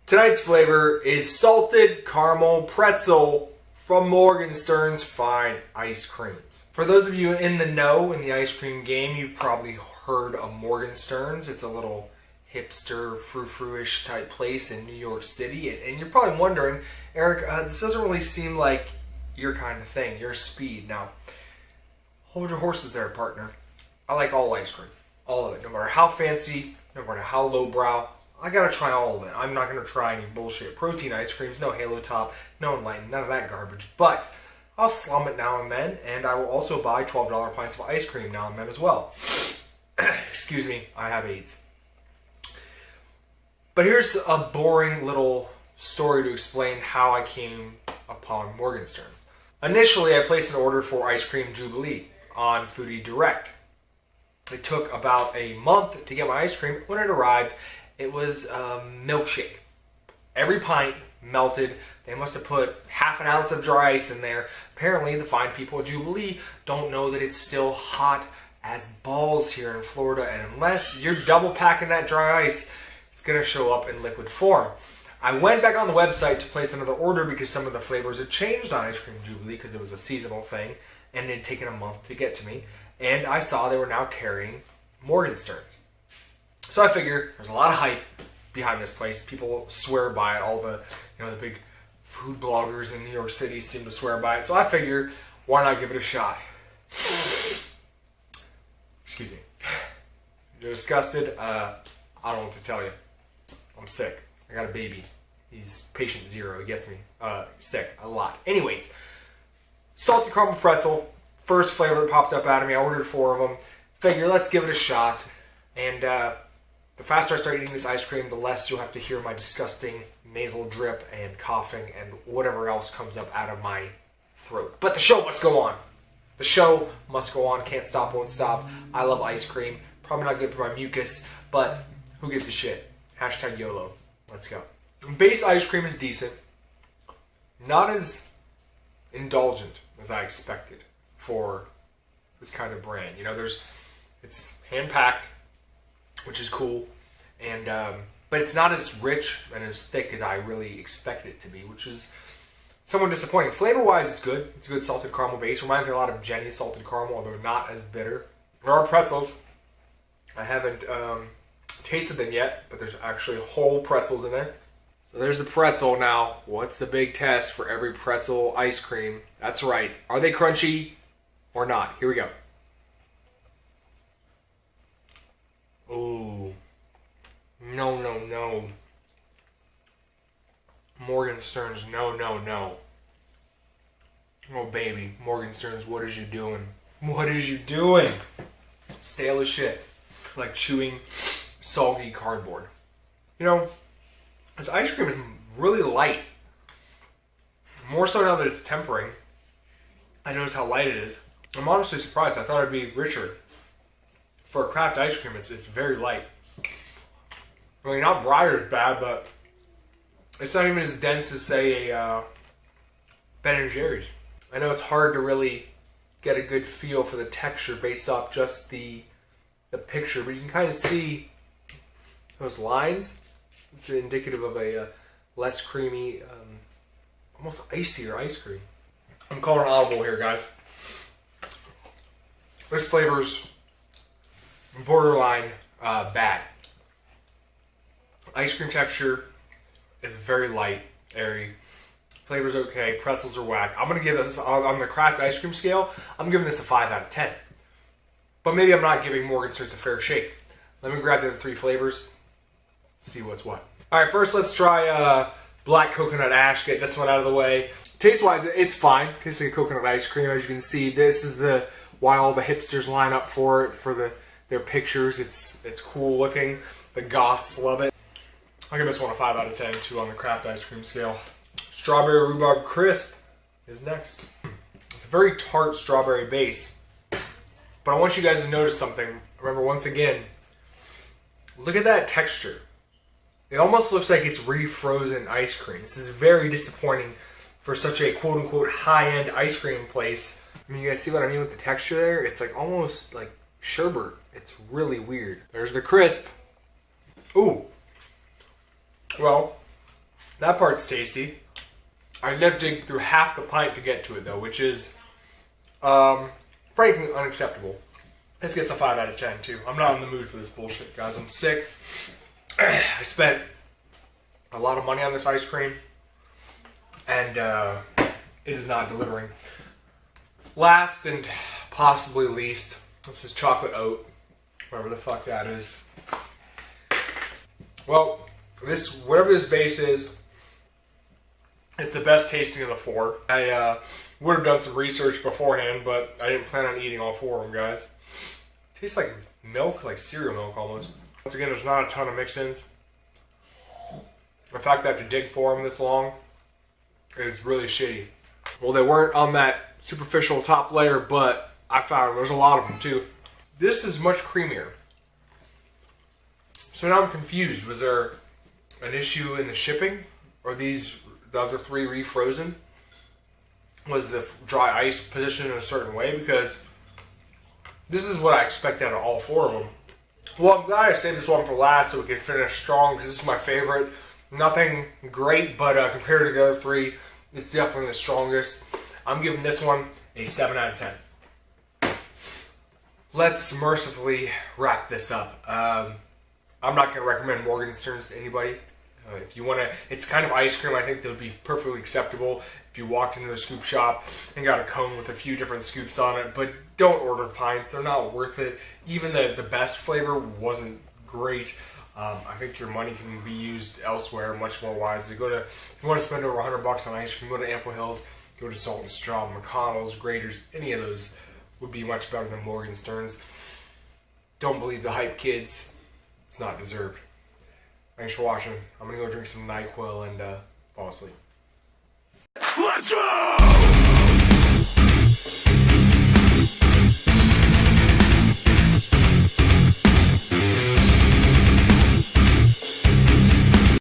Tonight's flavor is salted caramel pretzel from Morgenstern's Fine Ice Creams. For those of you in the know in the ice cream game, you've probably heard of Morgenstern's. It's a little hipster, frou-frou-ish type place in New York City. And you're probably wondering, Eric, this doesn't really seem like your kind of thing, your speed. Now, hold your horses there, partner. I like all ice cream. All of it. No matter how fancy, no matter how lowbrow, I gotta try all of it. I'm not gonna try any bullshit protein ice creams, no Halo Top, no Enlightened, none of that garbage. But I'll slum it now and then, and I will also buy $12 pints of ice cream now and then as well. Excuse me, I have AIDS. But here's a boring little story to explain how I came upon Morgenstern. Initially, I placed an order for Ice Cream Jubilee on Foodie Direct. It took about a month to get my ice cream. When it arrived, it was a milkshake. Every pint melted. They must have put half an ounce of dry ice in there. Apparently, the fine people at Jubilee don't know that it's still hot as balls here in Florida. And unless you're double packing that dry ice, it's going to show up in liquid form. I went back on the website to place another order because some of the flavors had changed on Ice Cream Jubilee because it was a seasonal thing and it had taken a month to get to me. And I saw they were now carrying Morgenstern's. So I figured there's a lot of hype behind this place. People swear by it. All the the big food bloggers in New York City seem to swear by it. So I figured, why not give it a shot? Excuse me. You're disgusted? I don't know what to tell you. I'm sick. I got a baby. He's patient zero. He gets me sick a lot. Anyways, salted caramel pretzel. First flavor that popped up out of me. I ordered 4 of them. Figure, let's give it a shot. And the faster I start eating this ice cream, the less you'll have to hear my disgusting nasal drip and coughing and whatever else comes up out of my throat. But the show must go on. The show must go on. Can't stop, won't stop. I love ice cream. Probably not good for my mucus, but who gives a shit? Hashtag YOLO. Let's go. Base ice cream is decent. Not as indulgent as I expected for this kind of brand. It's hand-packed, which is cool, and but it's not as rich and as thick as I really expected it to be, which is somewhat disappointing. Flavor-wise, it's good. It's a good salted caramel base. Reminds me a lot of Jenny's salted caramel, although not as bitter. There are pretzels. I haven't tasted them yet, but there's actually whole pretzels in there. So there's the pretzel now. What's the big test for every pretzel ice cream? That's right. Are they crunchy or not? Here we go. Ooh. No, no, no. Morgenstern's, no, no, no. Oh, baby. Morgenstern's, what is you doing? What is you doing? Stale as shit. Like chewing soggy cardboard. This ice cream is really light. More so now that it's tempering. I notice how light it is. I'm honestly surprised. I thought it'd be richer. For a craft ice cream, it's very light. I mean, not Breyer's bad, but it's not even as dense as, say, a Ben & Jerry's. I know it's hard to really get a good feel for the texture based off just the picture, but you can kind of see those lines. It's indicative of a less creamy, almost icier ice cream. I'm calling an audible here, guys. This flavor's borderline bad. Ice cream texture is very light, airy. Flavor's okay. Pretzels are whack. I'm going to give this, on the craft ice cream scale, I'm giving this a 5 out of 10. But maybe I'm not giving Morgenstern's a fair shake. Let me grab the other 3 flavors, see what's what. Alright, first let's try black coconut ash, get this one out of the way. Taste-wise, it's fine. Tastes like coconut ice cream. As you can see, this is why all the hipsters line up for it, for their pictures. It's cool looking. The goths love it. I'll give this one a 5 out of 10, too, on the craft ice cream scale. Strawberry Rhubarb Crisp is next. It's a very tart strawberry base. But I want you guys to notice something. Remember, once again, look at that texture. It almost looks like it's refrozen ice cream. This is very disappointing for such a quote-unquote high-end ice cream place. I mean, you guys see what I mean with the texture there? It's like almost like sherbet. It's really weird. There's the crisp. Ooh. Well, that part's tasty. I had to dig through half the pint to get to it though, which is frankly unacceptable. This gets a 5 out of 10 too. I'm not in the mood for this bullshit, guys. I'm sick. I spent a lot of money on this ice cream, and it is not delivering. Last and possibly least, this is chocolate oat, whatever the fuck that is. Well, whatever this base is, it's the best tasting of the 4. I would have done some research beforehand, but I didn't plan on eating all 4 of them, guys. Tastes like milk, like cereal milk almost. Once again, there's not a ton of mix-ins. The fact that I have to dig for them this long is really shitty. Well, they weren't on that superficial top layer, but I found there's a lot of them too. This is much creamier. So now I'm confused. Was there an issue in the shipping? Or the other 3 refrozen? Was the dry ice positioned in a certain way? Because this is what I expect out of all 4 of them. Well, I'm glad I saved this one for last so we can finish strong, because this is my favorite. Nothing great, but compared to the other 3, it's definitely the strongest. I'm giving this one a 7 out of 10. Let's mercifully wrap this up. I'm not going to recommend Morgensterns to anybody. If you want to, it's kind of ice cream. I think that would be perfectly acceptable if you walked into a scoop shop and got a cone with a few different scoops on it. But don't order pints. They're not worth it. Even the best flavor wasn't great. I think your money can be used elsewhere much more wisely. If you want to spend over $100 on ice cream, go to Ample Hills, go to Salt and Straw, McConnell's, Grater's. Any of those would be much better than Morgenstern's. Don't believe the hype, kids. It's not deserved. Thanks for watching. I'm going to go drink some NyQuil and fall asleep. Let's go!